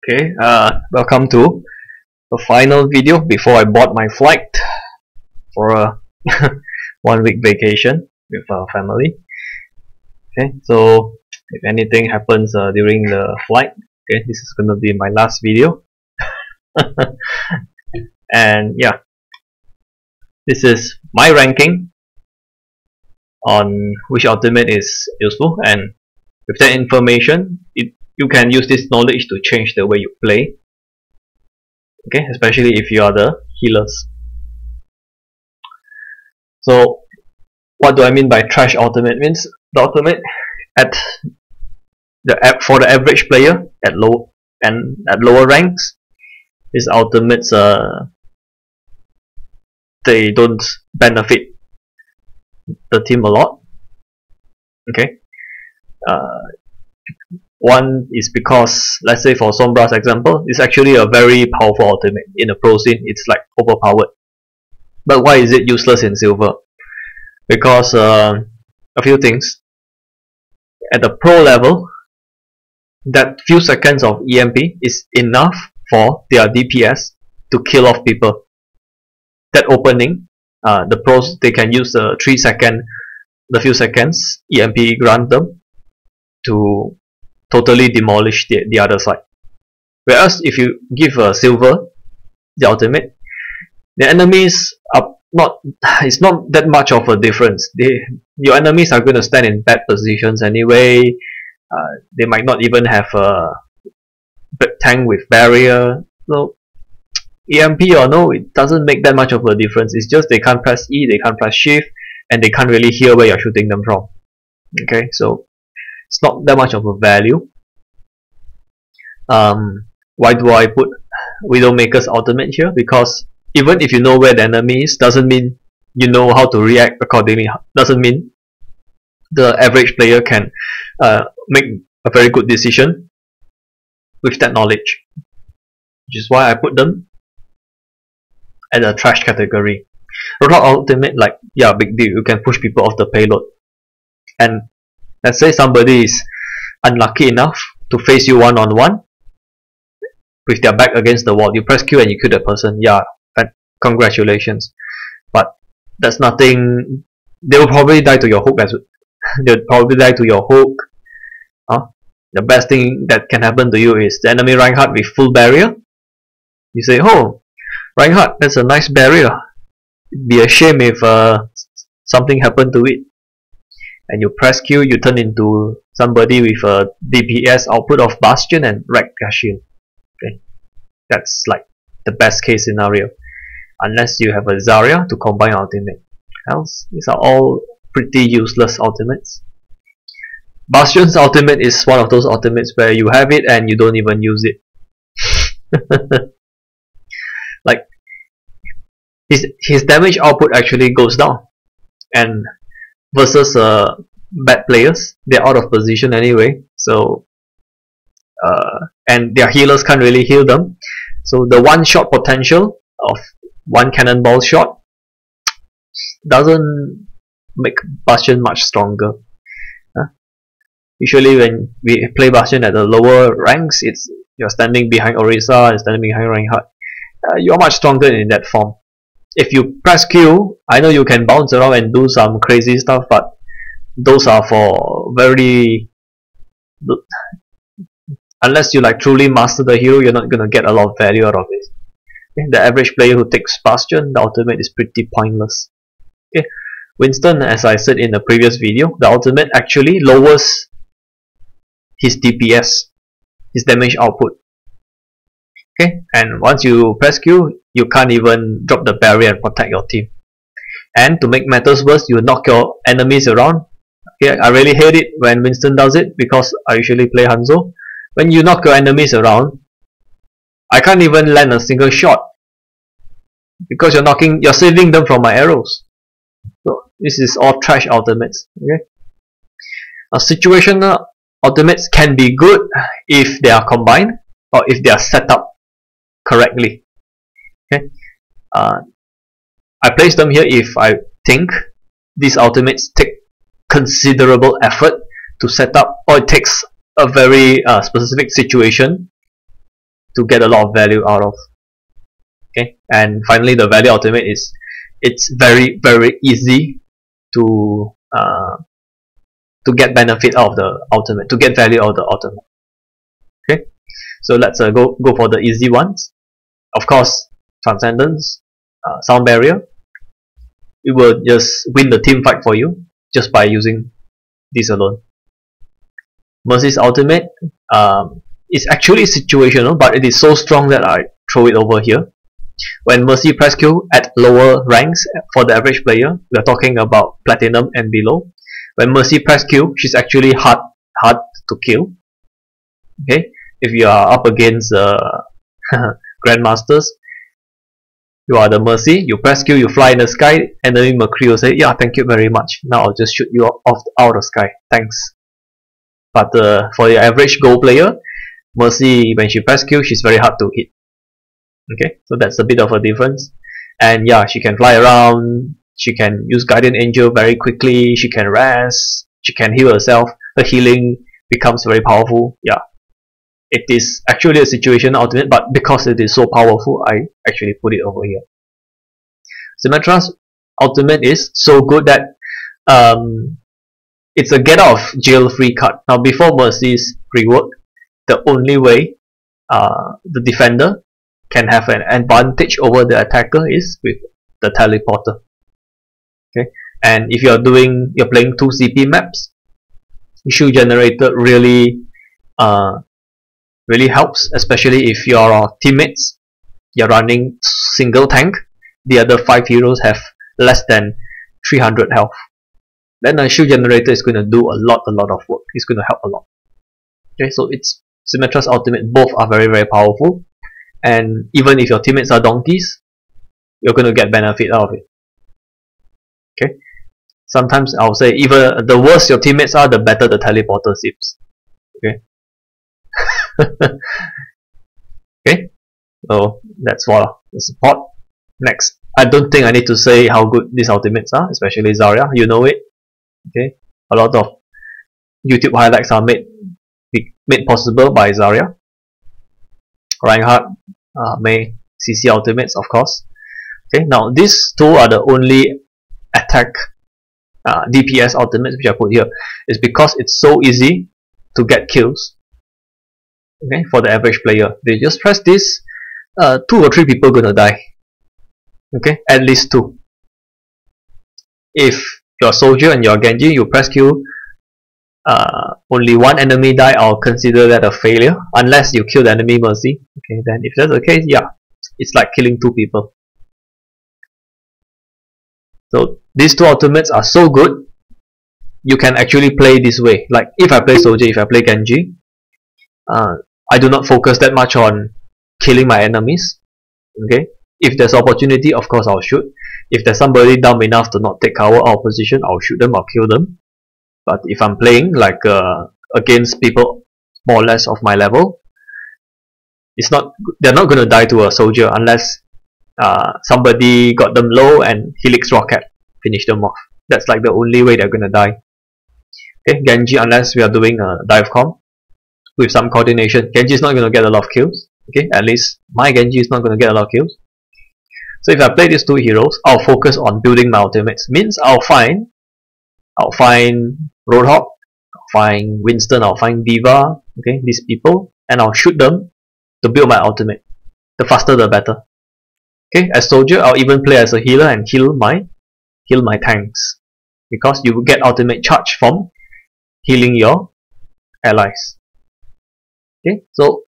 Okay, welcome to the final video before I bought my flight for a 1 week vacation with our family. Okay, so if anything happens during the flight, okay, this is gonna be my last video. And yeah, this is my ranking on which ultimate is useful, and with that information, you can use this knowledge to change the way you play. Okay, especially if you are the healers. So what do I mean by trash ultimate? Means the ultimate for the average player at lower ranks, these ultimates they don't benefit the team a lot. Okay. One is because, let's say for Sombra's example, it's actually a very powerful ultimate. In the pro scene, it's like overpowered. But why is it useless in silver? Because a few things. At the pro level, that few seconds of EMP is enough for their DPS to kill off people. That opening, the pros, they can use the few seconds EMP grant them to totally demolish the other side. Whereas if you give a silver the ultimate, the enemies are it's not that much of a difference. Your enemies are going to stand in bad positions anyway. They might not even have a tank with barrier. So EMP or no, it doesn't make that much of a difference. It's just they can't press E, they can't press shift, and they can't really hear where you're shooting them from. Okay, so it's not that much of a value. Why do I put Widowmaker's ultimate here? Because even if you know where the enemy is, doesn't mean you know how to react accordingly. Doesn't mean the average player can make a very good decision with that knowledge. Which is why I put them at the trash category. Roadhog ultimate, like, yeah, big deal. You can push people off the payload. And let's say somebody is unlucky enough to face you one-on-one with their back against the wall. You press Q and you kill that person. Yeah, congratulations. But that's nothing. They will probably die to your hook as well. They'll probably die to your hook. The best thing that can happen to you is the enemy Reinhardt with full barrier. You say, oh, Reinhardt, that's a nice barrier. It'd be a shame if something happened to it. And you press Q, you turn into somebody with a DPS output of Bastion and wreck their shield. Okay, that's like the best case scenario, unless you have a Zarya to combine ultimate. Else, these are all pretty useless ultimates. Bastion's ultimate is one of those ultimates where you have it and you don't even use it. Like, his damage output actually goes down, and versus bad players, they're out of position anyway, so and their healers can't really heal them, so the one shot potential of one cannonball shot doesn't make Bastion much stronger. Usually when we play Bastion at the lower ranks, you're standing behind Orisa and standing behind Reinhardt. You're much stronger in that form. If you press Q, I know you can bounce around and do some crazy stuff, but those are for very... Unless you like truly master the hero, you're not gonna get a lot of value out of it. Okay, the average player who takes Bastion, the ultimate is pretty pointless. Okay, Winston, as I said in the previous video, the ultimate actually lowers his DPS, his damage output. Okay, and once you press Q, you can't even drop the barrier and protect your team. And to make matters worse, you knock your enemies around. Okay, I really hate it when Winston does it because I usually play Hanzo. When you knock your enemies around, I can't even land a single shot because you're saving them from my arrows. So this is all trash ultimates. Okay, situational ultimates can be good if they are combined or if they are set up correctly. Okay, I place them here if I think these ultimates take considerable effort to set up, or it takes a very specific situation to get a lot of value out of. Okay, and finally the value ultimate is, it's very easy to get benefit out of the ultimate, to get value out of the ultimate. Okay, so let's go for the easy ones. Of course, Transcendence, Sound Barrier. It will just win the team fight for you just by using this alone. Mercy's ultimate is actually situational, but it is so strong that I throw it over here. When Mercy press Q at lower ranks for the average player, we are talking about Platinum and below. When Mercy press Q, she's actually hard to kill. Okay, if you are up against Grandmasters, you are the Mercy, you press Q, you fly in the sky, enemy Mercury will say, yeah, thank you very much, now I'll just shoot you out of the sky, thanks. But for the average Go player, Mercy, when she press Q, she's very hard to hit. Okay, so that's a bit of a difference. And yeah, she can fly around, she can use Guardian Angel very quickly, she can rest, she can heal herself, her healing becomes very powerful. Yeah, it is actually a situation ultimate, but because it is so powerful, I actually put it over here. Symmetra's ultimate is so good that it's a get out of jail free card. Now before Mercy's rework, the only way the defender can have an advantage over the attacker is with the teleporter. Okay, and if you're playing 2 CP maps, issue generator really helps, especially if your teammates, you're running single tank, the other 5 heroes have less than 300 health. Then a issue generator is going to do a lot of work. It's going to help a lot. Okay, so it's Symmetra's ultimate. Both are very powerful, and even if your teammates are donkeys, you're going to get benefit out of it. Okay, sometimes I'll say even the worse your teammates are, the better the teleporter seems. Okay. Okay, so that's for the support. Next, I don't think I need to say how good these ultimates are, especially Zarya. You know it. Okay, a lot of YouTube highlights are made possible by Zarya. Reinhardt, Mei, CC ultimates, of course. Okay, now these two are the only attack DPS ultimates which I put here. Is because it's so easy to get kills. Okay, for the average player, they just press this, 2 or 3 people gonna die. Okay, at least 2. If you're a soldier and you're Genji, you press Q, only 1 enemy die, I'll consider that a failure, unless you kill the enemy Mercy. Okay, then if that's the case, yeah, it's like killing 2 people. So these 2 ultimates are so good, you can actually play this way. Like if I play soldier, if I play Genji, I do not focus that much on killing my enemies. Okay, if there's opportunity, of course I'll shoot. If there's somebody dumb enough to not take cover or position, I'll shoot them, I'll kill them. But if I'm playing like against people more or less of my level, they're not gonna die to a soldier unless somebody got them low and Helix Rocket finish them off. That's like the only way they're gonna die. Okay, Genji, unless we are doing a dive comp with some coordination, Genji is not gonna get a lot of kills. Okay, at least my Genji is not gonna get a lot of kills. So if I play these 2 heroes, I'll focus on building my ultimates. Means I'll find Roadhog, I'll find Winston, I'll find Diva, okay, these people, and I'll shoot them to build my ultimate. The faster the better. Okay, as soldier, I'll even play as a healer and heal my tanks, because you will get ultimate charge from healing your allies. Okay, so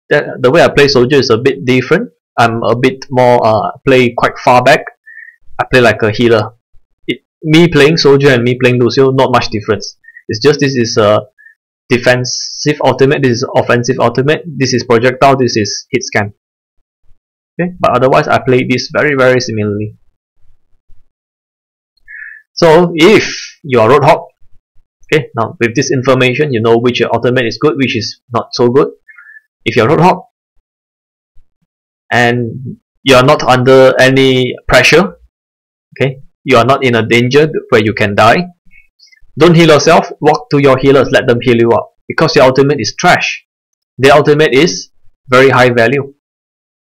the way I play soldier is a bit different. I'm a bit more play quite far back. I play like a healer. Me playing soldier and me playing Lucio, not much difference. It's just this is a defensive ultimate, this is offensive ultimate, this is projectile, this is hit scan. Okay, but otherwise I play this very similarly. So if you are Roadhog, okay, now with this information you know which ultimate is good, which is not so good. If you're Roadhog and you are not under any pressure, okay, you are not in a danger where you can die, don't heal yourself, walk to your healers, let them heal you up, because your ultimate is trash. Their ultimate is very high value.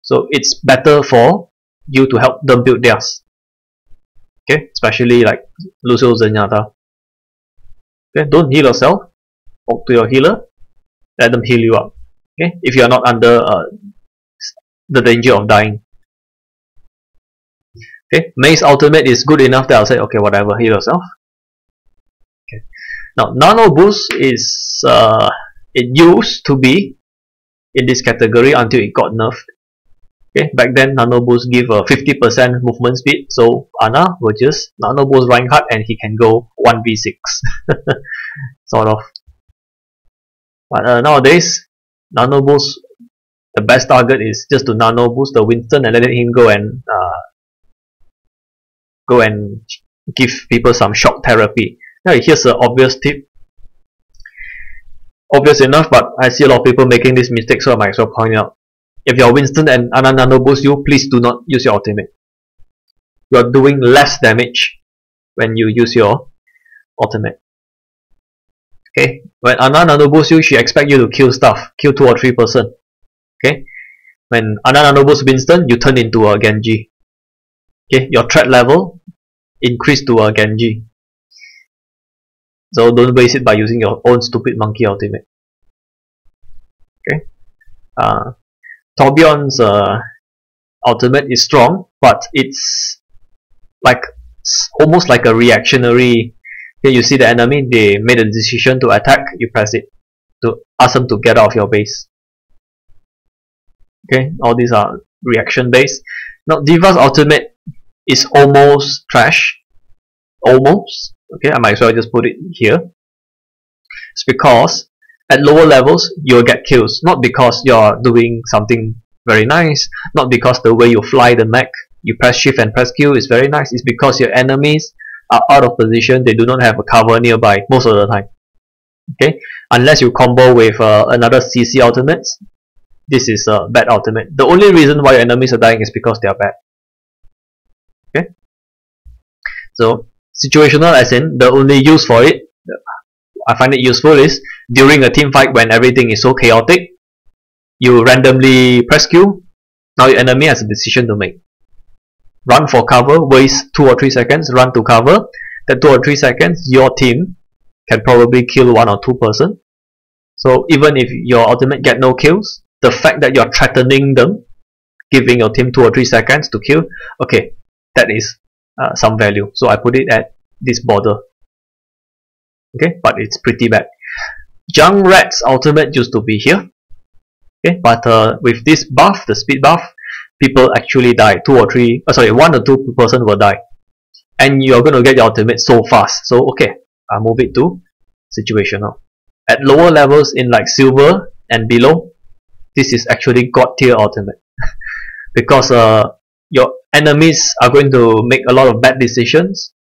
So it's better for you to help them build theirs. Okay, especially like Lucio Zenyatta. Okay, don't heal yourself. Talk to your healer. Let them heal you up. Okay, if you are not under the danger of dying. Okay, May's ultimate is good enough that I'll say, okay, whatever, heal yourself. Okay. Now, Nano Boost is it used to be in this category until it got nerfed. Okay, back then Nano Boost give a 50% movement speed, so Ana will just Nano Boost Reinhardt and he can go 1v6 sort of. But nowadays, Nano Boost, the best target is just to Nano Boost the Winston and let him go and give people some shock therapy. Now here's an obvious tip. Obvious enough, but I see a lot of people making this mistake, so I might as well point out. If your Winston and Ana Nano Boost you, please do not use your ultimate. You are doing less damage when you use your ultimate. Okay, when Ana Nano Boost you, she expect you to kill stuff, kill 2 or 3 person. Okay, when Ana Nano Boost Winston, you turn into a Genji. Okay, your threat level increase to a Genji. So don't waste it by using your own stupid monkey ultimate. Okay, Torbjorn's ultimate is strong, but it's like almost like a reactionary. Okay, you see the enemy, they made a decision to attack, you press it to ask them to get out of your base. Okay, all these are reaction based. Now Diva's ultimate is almost trash. Almost. Okay, I might as well just put it here. It's because at lower levels you'll get kills, not because you're doing something very nice, not because the way you fly the mech, you press shift and press Q is very nice. It's because your enemies are out of position, they do not have a cover nearby most of the time. Okay, unless you combo with another CC ultimates, this is a bad ultimate. The only reason why your enemies are dying is because they are bad. Okay, so situational as in the only use for it, I find it useful is during a team fight when everything is so chaotic, you randomly press Q, now your enemy has a decision to make. Run for cover, waste 2 or 3 seconds, run to cover. That 2 or 3 seconds, your team can probably kill 1 or 2 person. So even if your ultimate get no kills, the fact that you're threatening them, giving your team 2 or 3 seconds to kill, okay, that is some value. So I put it at this border. Okay, but it's pretty bad. Junkrat's ultimate used to be here. Okay, but with this buff, the speed buff, people actually die. 1 or 2 person will die, and you're going to get your ultimate so fast. So okay, I move it to situational. At lower levels in like silver and below, this is actually god tier ultimate because your enemies are going to make a lot of bad decisions.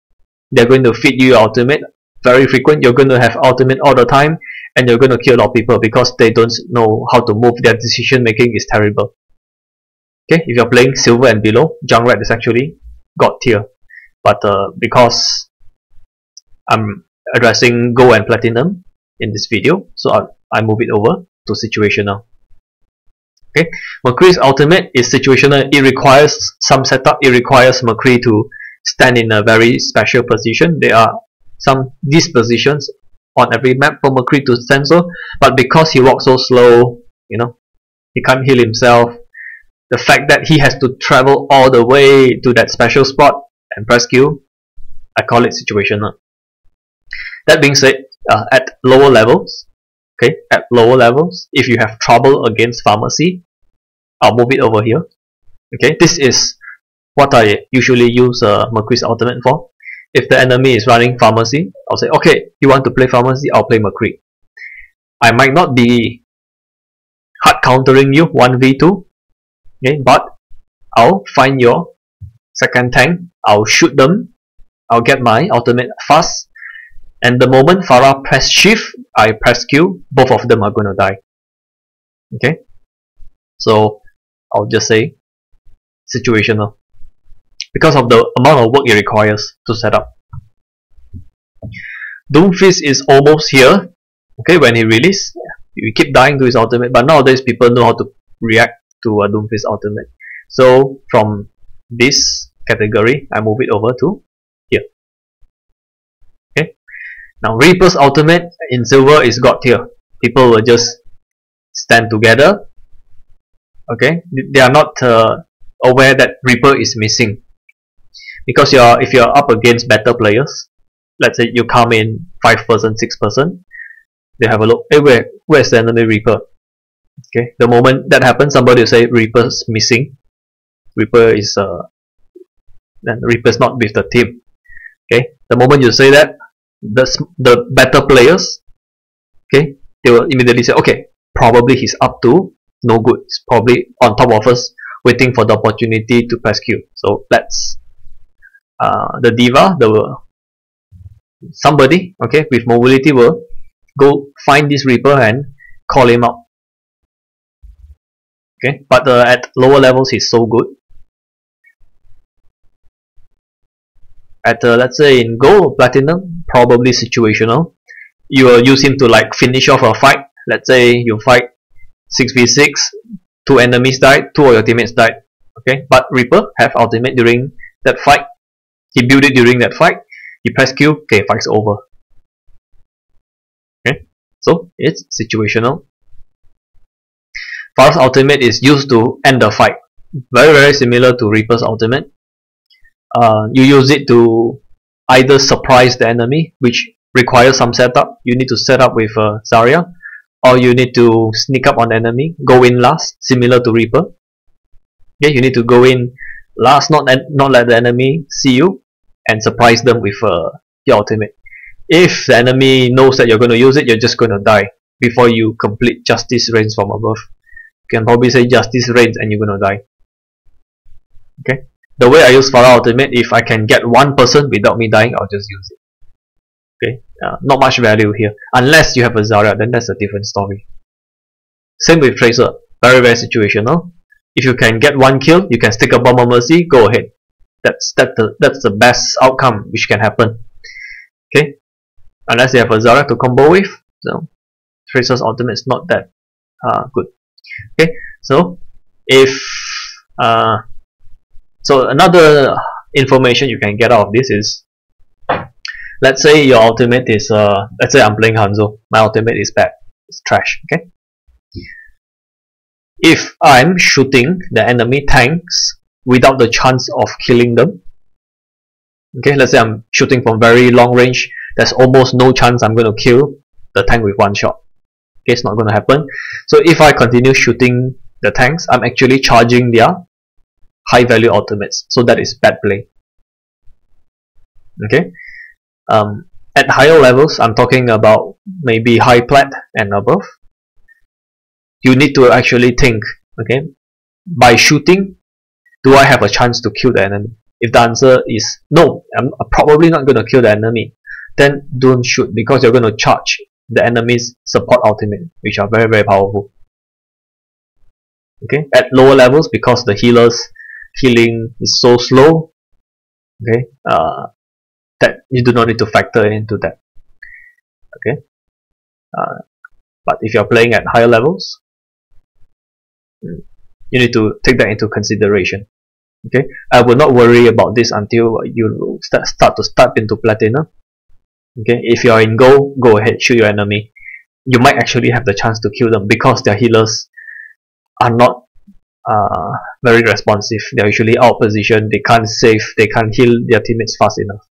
They're going to feed you your ultimate very frequent. You're going to have ultimate all the time, and you're going to kill a lot of people because they don't know how to move. Their decision making is terrible. Okay, if you're playing silver and below, Junkrat is actually god tier. But because I'm addressing gold and platinum in this video, so I move it over to situational. Okay, McCree's ultimate is situational. It requires some setup. It requires McCree to stand in a very special position. There are some dispositions on every map for McCree to stand so, but because he walks so slow, you know, he can't heal himself. The fact that he has to travel all the way to that special spot and press Q, I call it situational. That being said, at lower levels, okay, at lower levels, if you have trouble against pharmacy, I'll move it over here. Okay, this is what I usually use McCree's ultimate for. If the enemy is running pharmacy, I'll say, okay, you want to play pharmacy, I'll play McCree. I might not be hard countering you 1v2, okay, but I'll find your second tank, I'll shoot them, I'll get my ultimate fast, and the moment Farah press shift, I press Q, both of them are gonna die. Okay, so I'll just say situational because of the amount of work it requires to set up. Doomfist is almost here. Okay, when he released, we keep dying to his ultimate, but nowadays people know how to react to a Doomfist ultimate. So from this category, I move it over to here. Okay. Now Reaper's ultimate in silver is got here. People will just stand together. Okay, they are not aware that Reaper is missing, because if you're up against better players, let's say you come in 5-person, 6-person, they have a look. Hey, where's the enemy Reaper? Okay, the moment that happens, somebody will say Reaper's missing. Reaper is then Reaper's not with the team. Okay, the moment you say that, the better players, okay, they will immediately say, okay, probably he's up to no good. He's probably on top of us, waiting for the opportunity to press Q. So let's the diva, somebody, okay, with mobility will go find this Reaper and call him out. Okay, but at lower levels he's so good. At let's say in gold or platinum, probably situational. You will use him to like finish off a fight. Let's say you fight 6v6, 2 enemies died, 2 of your teammates died. Okay, but Reaper have ultimate during that fight. He built it during that fight. He press Q. Okay, fight's over. Okay, so it's situational. Farah's ultimate is used to end the fight. Very similar to Reaper's ultimate. You use it to either surprise the enemy, which requires some setup. You need to set up with Zarya, or you need to sneak up on the enemy, go in last, similar to Reaper. Okay, you need to go in last, not let the enemy see you, and surprise them with your ultimate. If the enemy knows that you're going to use it, you're just going to die before you complete Justice Reigns from above. You can probably say Justice Reigns and you're going to die. Okay. The way I use Farah ultimate, if I can get one person without me dying, I'll just use it. Okay, not much value here. Unless you have a Zarya, then that's a different story. Same with Tracer, very situational. If you can get one kill, you can stick a bomb on Mercy, go ahead. That's the best outcome which can happen. Okay, unless you have a Zarya to combo with, so Tracer's ultimate is not that good. Okay, so if so another information you can get out of this is, let's say your ultimate is let's say I'm playing Hanzo, my ultimate is bad, it's trash. Okay, if I'm shooting the enemy tanks without the chance of killing them, okay, let's say I'm shooting from very long range, there's almost no chance I'm going to kill the tank with one shot. Okay, it's not going to happen. So if I continue shooting the tanks, I'm actually charging their high value ultimates, so that is bad play. Okay, at higher levels, I'm talking about maybe high plat and above, you need to actually think, okay, by shooting, do I have a chance to kill the enemy? If the answer is no, I'm probably not going to kill the enemy, then don't shoot, because you're going to charge the enemy's support ultimate, which are very powerful. Okay, at lower levels, because the healer's healing is so slow, okay, that you do not need to factor into that. Okay, but if you're playing at higher levels, you need to take that into consideration. Okay, I will not worry about this until you start to step into platinum. Okay, if you are in gold, go ahead, shoot your enemy. You might actually have the chance to kill them, because their healers are not very responsive. They're usually out of position, they can't save, they can't heal their teammates fast enough.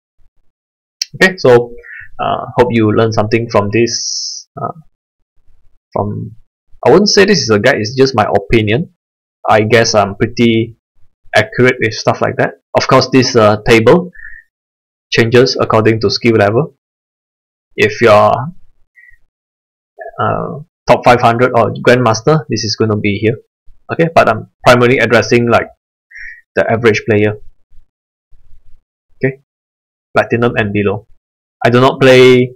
Okay, so hope you learned something from this. I wouldn't say this is a guide, it's just my opinion. I guess I'm pretty accurate with stuff like that. Of course, this table changes according to skill level. If you're top 500 or Grandmaster, this is going to be here. Okay, but I'm primarily addressing like the average player. Okay, platinum and below. I do not play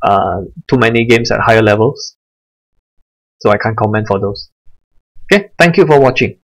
too many games at higher levels, so I can't comment for those. Okay, thank you for watching.